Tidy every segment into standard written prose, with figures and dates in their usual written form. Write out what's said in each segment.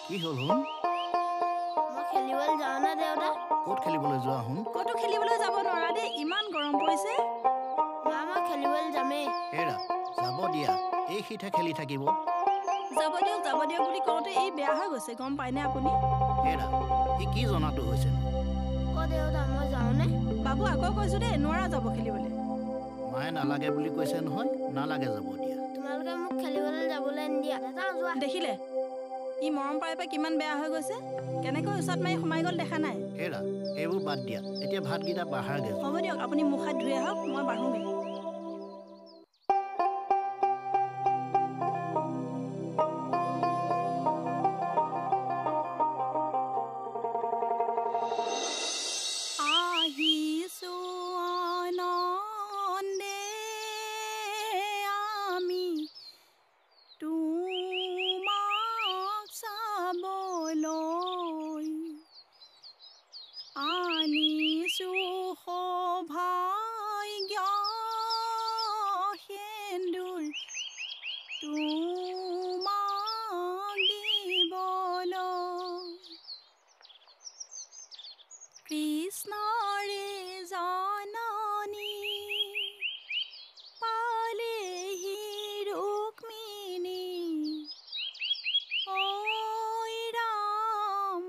কি হল হুন? মই খেলিবলৈ যাওঁ না দেউতা। ক'ত খেলিবলৈ যোৱা হুন? ক'তো খেলিবলৈ যাব নোৱাৰা দেই, ইমান গৰম পৰিছে। মা মই খেলিবলৈ যামেই। হেৰা যাব দিয়া, এই সিঠা খেলি থাকিব। যাব দিয়ক বুলি কওঁতে এই বেয়া হৈ গৈছে, গম পায়নে আপুনি? হেৰা সি কি জনাটো হৈছে? অ' দেউতা মই যাওঁনে? বাবু আকৌ কৈছো দেই, নোৱাৰা যাব খেলিবলৈ। মায়ে নালাগে বুলি কৈছে নহয়, নালাগে যাব দিয়া। তোমালোকে মোক খেলিবলৈ যাবলৈ নিদিয়া। নাযাওঁ যোৱা। দেখিলে ই মৰম পাই পাই কিমান বেয়া হৈ গৈছে, কেনেকৈ ওচৰত মাৰি সোমাই গ'ল দেখা নাই? হেৰা এইবোৰ বাদ দিয়া, এতিয়া ভাতকেইটা বাঢ়াৰগে। হ'ব দিয়ক, আপুনি মুখ হাত ধুই আহক, মই বাঢ়োগে। কৃষ্ণৰে জননী পালেহি ৰুক্মিণী, ঐ ৰাম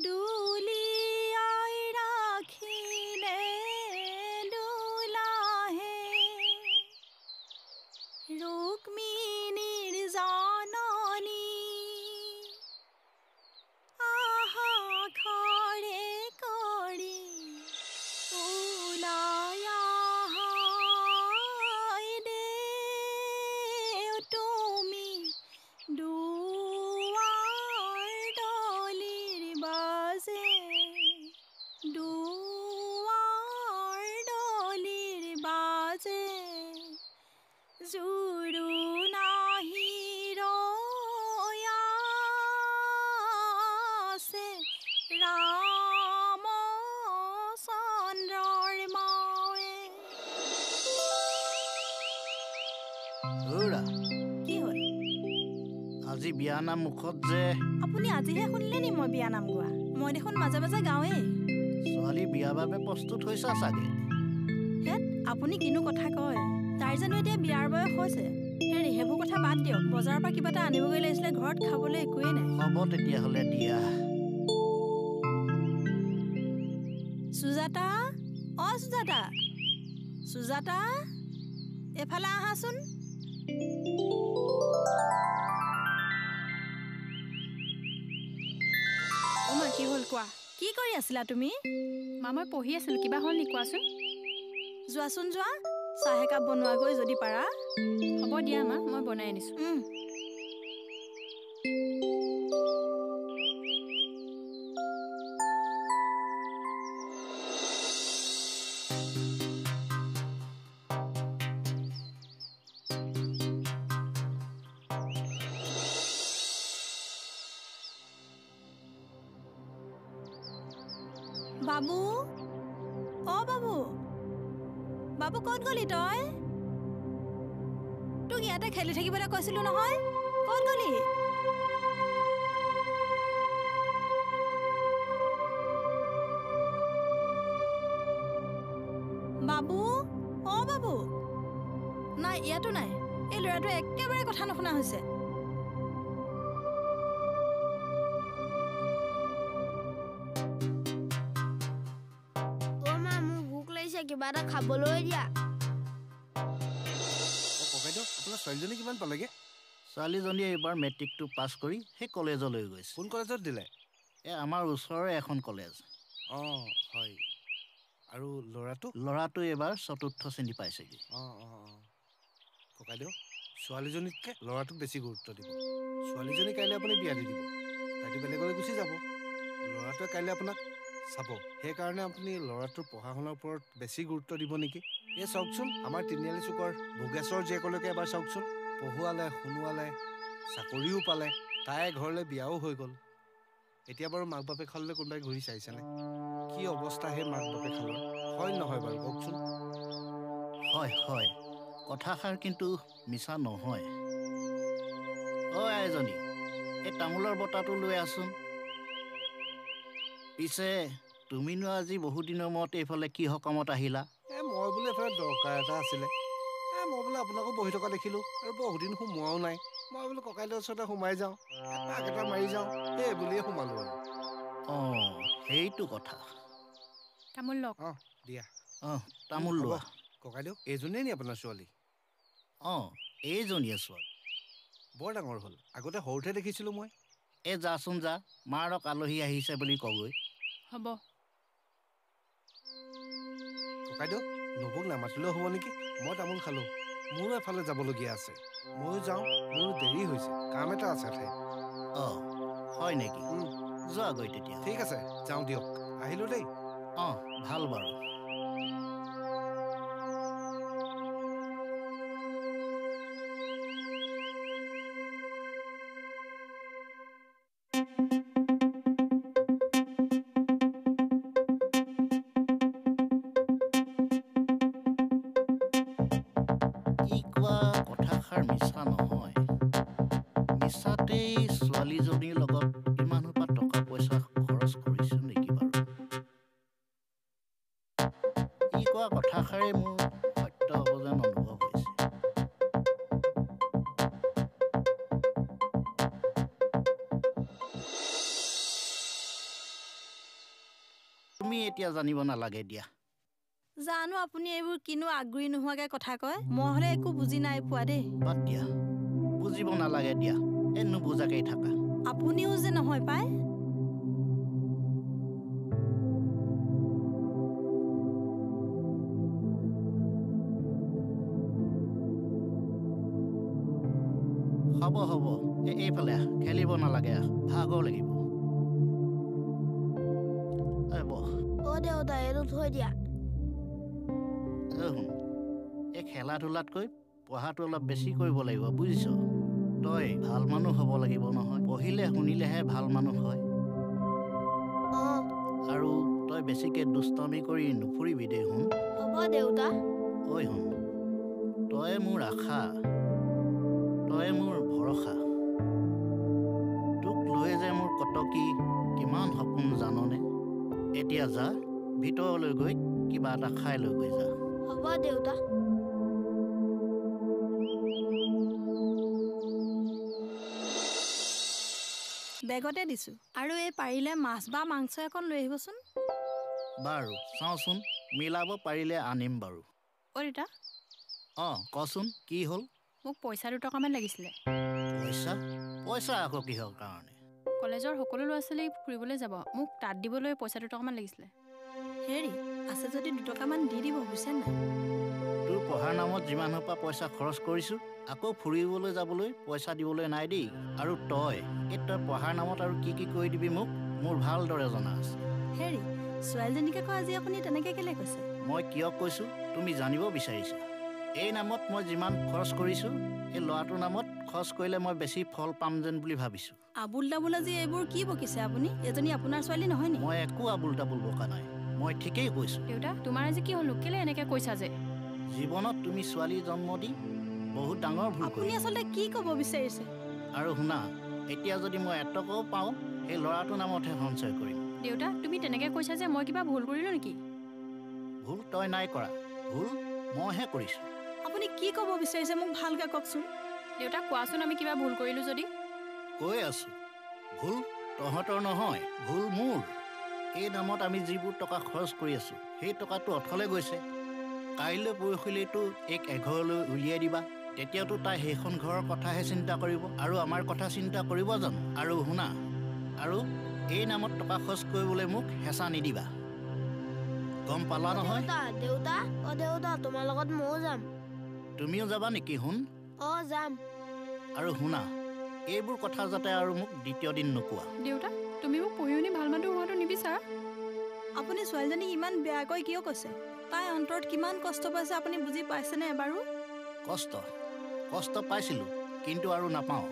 দুলিয়াই ৰাখিলে দুলাহে, ৰুক্মিণীৰ জননী আহা খৰে কৰি ওলাই আহাই দেও তুমি দুৱাৰ দলিৰ বাজে, দুৱাৰ দলিৰ বাজে, জুৰু নাহি ৰয়াছে ৰাম চন্দ্ৰৰ মাৱে। হেৰা কি হ'ল? আজি বিয়ানাম মুখত যে আপুনি আজিহে শুনিলে নি মই বিয়া নাম গোৱা? মই দেখোন মাজে মাজে গাওঁৱেই। ছোৱালী বিয়াৰ বাবে প্ৰস্তুত হৈছা চাগে? হেত আপুনি কিনো কথা কয়, তাইৰ জানো এতিয়া বিয়াৰ বয়স হৈছে? হেৰি সেইবোৰ কথা বাদ দিয়ক, বজাৰৰ পৰা কিবা এটা আনিবগৈ লাগিছিলে, ঘৰত খাবলৈ একোৱেই নাই। হ'ব তেতিয়াহ'লে দিয়া। সুজাতা, অ সুজাতা, সুজাতা এফালে আহাচোন। অ মা, কি হ'ল কোৱা? কি কৰি আছিলা তুমি? মা মই পঢ়ি আছিলোঁ, কিবা হ'ল নি কোৱাচোন? যোৱাচোন যোৱা, চাহ একাপ বনোৱাগৈ যদি পাৰা। হ'ব দিয়া মা, মই বনাই আনিছোঁ। বাবু, অ বাবু, বাবু ক'ত গলি তই? তোক ইয়াতে খেলি থাকিবলৈ কৈছিলো নহয়, ক'ত গলি? বাবু, অ বাবু, নাই ইয়াতো নাই। এই ল'ৰাটোৱে একেবাৰে কথা নুশুনা হৈছে। কিবা এটা খাবলৈ দিয়া। আপোনাৰ ছোৱালীজনী কিমান পালেগে? ছোৱালীজনীয়ে এইবাৰ মেট্ৰিকটো পাছ কৰি সেই কলেজলৈ গৈছে। কোন কলেজত দিলে? আমাৰ ওচৰৰে এখন কলেজ। অঁ হয়। আৰু ল'ৰাটো এইবাৰ ৪ৰ্থ শ্ৰেণী পাইছেগৈ। ককাইদেউ, ছোৱালীজনীতকৈ ল'ৰাটোক বেছি গুৰুত্ব দিব। ছোৱালীজনী কাইলৈ আপুনি বিয়া দি দিব, তাইতো বেলেগলৈ গুচি যাব। ল'ৰাটোৱে কাইলৈ আপোনাক চাব, সেইকাৰণে আপুনি ল'ৰাটোৰ পঢ়া শুনাৰ ওপৰত বেছি গুৰুত্ব দিব নেকি? এই চাওকচোন, আমাৰ তিনিআলি চুকৰ ভোগেশ্বৰ জীয়েকলৈকে এবাৰ চাওকচোন। পঢ়ুৱালে, শুনোৱালে, চাকৰিও পালে, তাই ঘৰলৈ বিয়াও হৈ গ'ল। এতিয়া বাৰু মাক বাপেক খাললৈ কোনোবাই ঘূৰি চাইছেনে? কি অৱস্থা সেই মাক বাপেক খালৰ? হয় নহয় বাৰু কওকচোন? হয় কথাষাৰ কিন্তু মিছা নহয়। অ' আইজনী, এই তামোলৰ বটাটো লৈ আছোন। পিছে তুমিনো আজি বহুদিনৰ মূৰত এইফালে কি সকামত আহিলা? মই বোলে এফালে দৰকাৰ এটা আছিলে। মই বোলে আপোনাকো বহি থকা দেখিলোঁ আৰু বহুদিন সোমোৱাও নাই। মই বোলো ককাইদেউৰ ওচৰতে সোমাই যাওঁ, এপাক এটা মাৰি যাওঁ, সেই বুলিয়ে সোমালোঁ আৰু। অঁ, সেইটো কথা। তামোল লওক। অঁ দিয়া। অঁ, তামোল হ'ব। লোৱা। ককাইদেউ, এইজনীয়ে নি আপোনাৰ ছোৱালী? অঁ, এইজনীয়ে ছোৱালী। বৰ ডাঙৰ হ'ল, আগতে সৰুতে দেখিছিলোঁ মই। যাচোন যা, মাৰক আলহী আহিছে বুলি কগৈ। হ'ব। ককাইদেউ, নবৌক নামাতিলেও হ'ব নেকি? মই তামোল খালোঁ, মোৰো এফালে যাবলগীয়া আছে। ময়ো যাওঁ, মোৰো দেৰি হৈছে, কাম এটা আছে ঠাইত। অঁ, হয় নেকি? যোৱাগৈ তেতিয়া। ঠিক আছে, যাওঁ দিয়ক, আহিলোঁ দেই। অঁ, ভাল বাৰু। কথাষাৰ মিছা নহয়। মিছাতেই ছোৱালীজনীৰ লগত ইমান সোপা টকা পইচা খৰচ কৰিছো নেকি বাৰু? ই কোৱা কথাষাৰে মোৰ সত্য হ'ব যেন অনুভৱ হৈছে। তুমি এতিয়া জানিব নালাগে দিয়া। জানো আপুনি এইবোৰ কিনো আগ্ৰহী নোহোৱাকে কথা কয়। মই হ'লে একো বুজি নাই পোৱা দেই। বাদ দিয়া, বুজিব নালাগে দিয়া, নুবুজাকেই থাকা। আপুনিও যে নহয় পাই। হ'ব, এইফালে আহ, খেলিব নালাগে, ভাগৰ লাগিব। অ' দেউতা, এইটো থৈ দিয়া। এই খেলা ধূলাতকৈ পঢ়াটো অলপ বেছি কৰিব লাগিব, বুজিছ? তই ভাল মানুহ হ'ব লাগিব নহয়, পঢ়িলে শুনিলেহে ভাল মানুহ হয়। অঁ, আৰু তই বেছিকে দুষ্টামি কৰি নুফুৰিবি দেই শুন। হ'ব দেউতা। ঐ শুন, তই মোৰ আশা, তই মোৰ ভৰসা। তোক লৈ যে মোৰ কটকি কিমান সপোন জাননে? এতিয়া যা, ভিতৰলৈ গৈ কিবা এটা খাই লৈ গৈ যা। হ'ব দেউতা। বেগতে দিছোঁ। আৰু এই পাৰিলে মাছ বা মাংস অকণ লৈ আহিবচোন। বাৰু চাওঁচোন, মিলাব পাৰিলে আনিম বাৰু। অ' দেউতা, অঁ, কচোন কি হ'ল? মোক পইচা 2 টকামান লাগিছিলে। পইচা আকৌ কিহৰ কাৰণে? কলেজৰ সকলো ল'ৰা ছোৱালী ফুৰিবলৈ যাব, মোক তাত দিবলৈ পইচা 2 টকামান লাগিছিলে। হেৰি, আছে যদি 2 টকামান দি দিব, বুজিছে নাই? তোৰ পঢ়াৰ নামত যিমান সোপা পইচা খৰচ কৰিছোঁ, আকৌ ফুৰিবলৈ যাবলৈ পইচা দিবলৈ নাই দেই। আৰু তই পঢ়াৰ নামত আৰু কি কৰি দিবি মোক মোৰ ভালদৰে জনা আছে। হেৰি, ছোৱালীজনীক আকৌ আজি আপুনি তেনেকৈ কেলে কৈছে? মই কিয় কৈছোঁ তুমি জানিব বিচাৰিছা? এই নামত মই যিমান খৰচ কৰিছোঁ, এই ল'ৰাটোৰ নামত খৰচ কৰিলে মই বেছি ফল পাম যেন বুলি ভাবিছোঁ। আবুল তাবুল আজি এইবোৰ কি বকিছে আপুনি? এজনী আপোনাৰ ছোৱালী নহয় নি? মই একো আবুল তাবুল বকা নাই, মই ঠিকেই কৈছোঁ। দেউতা, তোমাৰ আজি কি হ'ল? কেলে এনেকৈ কৈছা যে? জীৱনত তুমি ছোৱালী জন্ম দি বহুত ডাঙৰ ভুল আপুনি কৰিলা। আচলতে কি ক'ব বিচাৰিছে? আৰু শুনা, এতিয়া যদি মই এটকাও পাওঁ, সেই ল'ৰাটোৰ নামতহে সঞ্চয় কৰিম। দেউতা, তুমি তেনেকৈ কৈছা যে মই কিবা ভুল কৰিলোঁ নেকি? ভুল তই নাই কৰা, ভুল মইহে কৰিছোঁ। আপুনি কি ক'ব বিচাৰিছে মোক ভালকৈ কওকচোন। দেউতা, কোৱাচোন আমি কিবা ভুল কৰিলোঁ যদি। কৈ আছোঁ, ভুল তহঁতৰ নহয়, ভুল মোৰ। এই নামত আমি যিবোৰ টকা খৰচ কৰি আছোঁ, সেই টকাটো অথলে গৈছে। কাইলৈ পৰহিলৈতো এঘৰলৈ উলিয়াই দিবা, তেতিয়াতো তাই সেইখন ঘৰৰ কথাহে চিন্তা কৰিব, আৰু আমাৰ কথা চিন্তা কৰিব জানো? আৰু শুনা, আৰু এই নামত টকা খৰচ কৰিবলৈ মোক হেঁচা নিদিবা, গম পালা নহয়? দেউতা, তোমাৰ লগত ময়ো যাম। তুমিও যাবা নেকি শুন? অঁ, যাম। আৰু শুনা, এইবোৰ কথা যাতে আৰু মোক দ্বিতীয় দিন নোকোৱা। দেউতা, তুমি মোক পঢ়ি শুনি ভাল মানুহ হোৱাটো নিবিচাৰা? আপুনি ছোৱালীজনীক ইমান বেয়াকৈ কিয় কৈছে? তাই অন্তৰত কিমান কষ্ট পাইছে আপুনি বুজি পাইছেনে এবাৰো? কষ্ট পাইছিলোঁ, কিন্তু আৰু নাপাওঁ।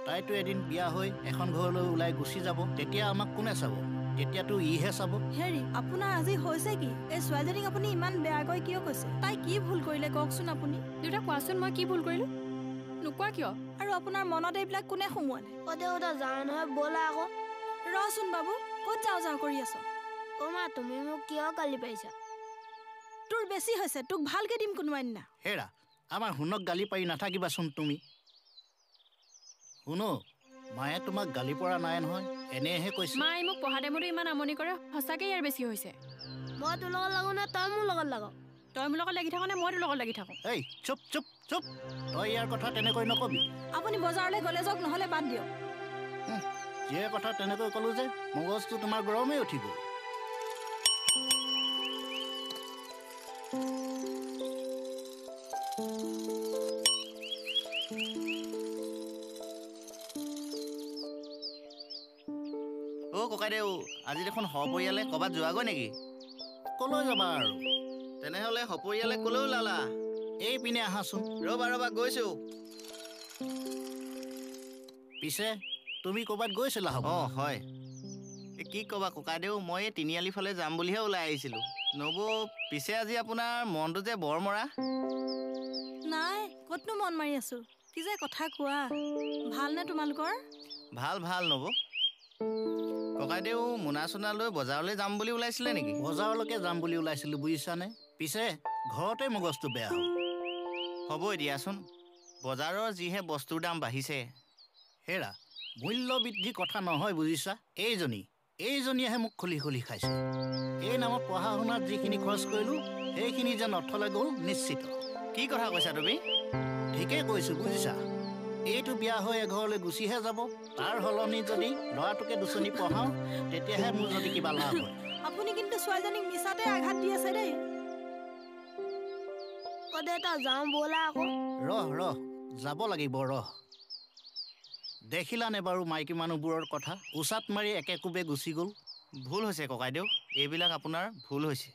তাইতো এদিন বিয়া হৈ এখন ঘৰলৈ ওলাই গুচি যাব তেতিয়া আমাক কোনে চাব তেতিয়াতো ইহে চাব হেৰি আপোনাৰ আজি হৈছে কি এই ছোৱালীজনীক আপুনি ইমান বেয়াকৈ কিয় কৈছে তাই কি ভুল কৰিলে কওকচোন আপুনি দেউতা কোৱাচোন মই কি ভুল কৰিলোঁ নোকোৱা কিয় আৰু আপোনাৰ মনত এইবিলাক কোনে সোমোৱালে দেউতা যাওঁ নহয় ব'লা আকৌ ৰচোন বাবু ক'ত যাওঁ যাওঁ কৰি আছ মা তুমি মোক কিয় গালি পাৰিছা তোৰ বেছি হৈছে তোক ভালকে দিম কোনোবা দিনা হেৰা আমাৰ শুনক গালি পাৰি নাথাকিবাচোন তুমি শুনো মায়ে তোমাক গালি পৰা নাই নহয় এনেহে কৈছে মায়ে মোক পঢ়া টাইমতো ইমান আমনি কৰে সঁচাকৈ ইয়াৰ বেছি হৈছে মই তোৰ লগত লাগো নে তই মোৰ লগত লাগ তই মোৰ লগত লাগি থাক নে মই তোৰ লগত লাগি থাকোঁ এই চুপ চুপ চুপ তই ইয়াৰ কথা তেনেকৈ নকবি আপুনি বজাৰলৈ গ'লে যাওক নহ'লে বাদ দিয়ক যিয়ে কথা তেনেকৈ ক'লো যে মগজটো তোমাৰ গৰমেই উঠিব ককাইদেউ আজি দেখোন সপৰিয়ালে ক'ৰবাত যোৱাগৈ নেকি ক'লৈ যাবা আৰু তেনেহ'লে সপৰিয়ালে ক'লৈ ওলালা এইপিনে আহাচোন ৰ'বা গৈছোঁ পিছে তুমি ক'ৰবাত গৈছিলা হ'ব অঁ হয় এই কি ক'বা ককাইদেউ মই এই তিনিআলি ফালে যাম বুলিহে ওলাই আহিছিলোঁ নবৌ পিছে আজি আপোনাৰ মনটো যে বৰ মৰা নাই ক'তনো মন মাৰি আছো কি যে কথা কোৱা ভালনে তোমালোকৰ ভাল নবৌ ককাইদেউ মোনা চোনা লৈ বজাৰলৈ যাম বুলি ওলাইছিলে নেকি বজাৰলৈকে যাম বুলি ওলাইছিলোঁ বুজিছানে পিছে ঘৰতে মগজটো বেয়া হ'ল হ'ব দিয়াচোন বজাৰৰ যিহে বস্তুৰ দাম বাঢ়িছে হেৰা মূল্য বৃদ্ধি কথা নহয় বুজিছা এইজনীয়েহে মোক খুলি খুলি খাইছে এই নামত পঢ়া শুনাত যিখিনি খৰচ কৰিলোঁ সেইখিনি যেন অৰ্থলৈ গ'ল নিশ্চিত কি কথা কৈছা তুমি ঠিকেই কৈছোঁ বুজিছা এইটো বিয়া হৈ এঘৰলৈ গুচিহে যাব তাৰ সলনি যদি ল'ৰাটোকে দুচনি পঢ়াওঁ তেতিয়াহে মোৰ যদি কিবা লাভ হয় আপুনি কিন্তু ছোৱালীজনীক মিছাতে আঘাত দি আছে দেই দেউতা যাওঁ ব'লা আকৌ ৰহ যাব লাগিব দেখিলানে বাৰু মাইকী মানুহবোৰৰ কথা উচাত মাৰি একে কোবে গুচি গ'ল ভুল হৈছে ককাইদেউ এইবিলাক আপোনাৰ ভুল হৈছে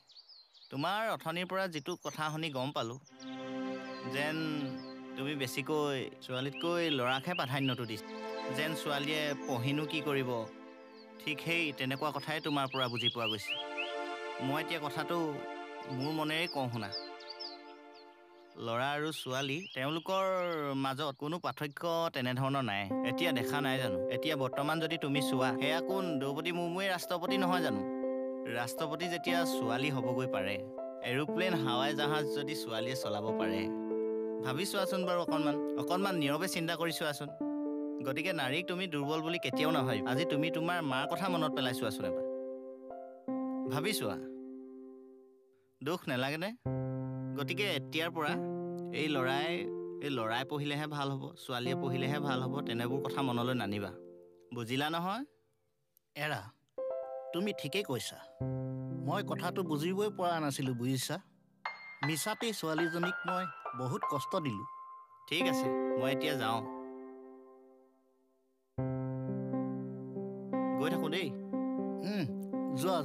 তোমাৰ অথনিৰ পৰা যিটো কথা শুনি গম পালোঁ যেন তুমি বেছিকৈ ছোৱালীতকৈ ল'ৰাকহে প্ৰাধান্যটো দিছা যেন ছোৱালীয়ে পঢ়িনো কি কৰিব ঠিক সেই তেনেকুৱা কথাই তোমাৰ পৰা বুজি পোৱা গৈছে মই এতিয়া কথাটো মোৰ মনেৰে কওঁ শুনা ল'ৰা আৰু ছোৱালী তেওঁলোকৰ মাজত কোনো পাৰ্থক্য তেনেধৰণৰ নাই এতিয়া দেখা নাই জানো এতিয়া বৰ্তমান যদি তুমি চোৱা সেয়া কোন দ্ৰৌপদী মুৰ্মুৱে ৰাষ্ট্ৰপতি নহয় জানো ৰাষ্ট্ৰপতি যেতিয়া ছোৱালী হ'বগৈ পাৰে এৰোপ্লেন হাৱাই জাহাজ যদি ছোৱালীয়ে চলাব পাৰে ভাবি চোৱাচোন বাৰু অকণমান নীৰৱে চিন্তা কৰি চোৱাচোন গতিকে নাৰীক তুমি দুৰ্বল বুলি কেতিয়াও নাভাবিবা আজি তুমি তোমাৰ মাৰ কথা মনত পেলাই চোৱাচোন এবাৰ ভাবি চোৱা দুখ নালাগেনে গতিকে এতিয়াৰ পৰা এই ল'ৰাই পঢ়িলেহে ভাল হ'ব ছোৱালীয়ে পঢ়িলেহে ভাল হ'ব তেনেবোৰ কথা মনলৈ নানিবা বুজিলা নহয় এৰা তুমি ঠিকেই কৈছা মই কথাটো বুজিবই পৰা নাছিলোঁ বুজিছা মিছাতেই ছোৱালীজনীক মই বহুত কষ্ট দিলোঁ ঠিক আছে মই এতিয়া যাওঁ গৈ থাকোঁ দেই যোৱা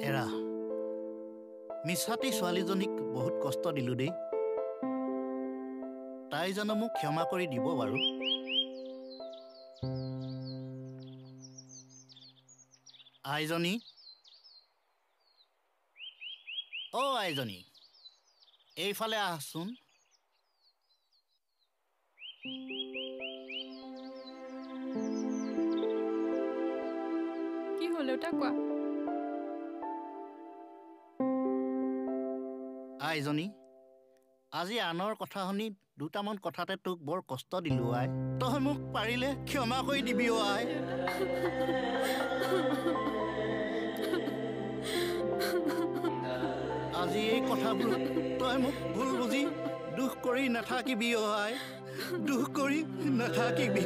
এৰা মিছাতেই ছোৱালীজনীক বহুত কষ্ট দিলোঁ দেই তাই জানো মোক ক্ষমা কৰি দিব বাৰু আইজনী আইজনী এইফালে আহচোন কি হ'ল দেউতা কোৱা আইজনী আজি আনৰ কথা শুনি দুটামান কথাতে তোক বৰ কষ্ট দিলোঁ আই তই মোক পাৰিলে ক্ষমা কৰি দিবি আই আজি এই কথাবোৰ তই মোক ভুল বুজি দুখ কৰি নাথাকিবি আই দুখ কৰি নাথাকিবি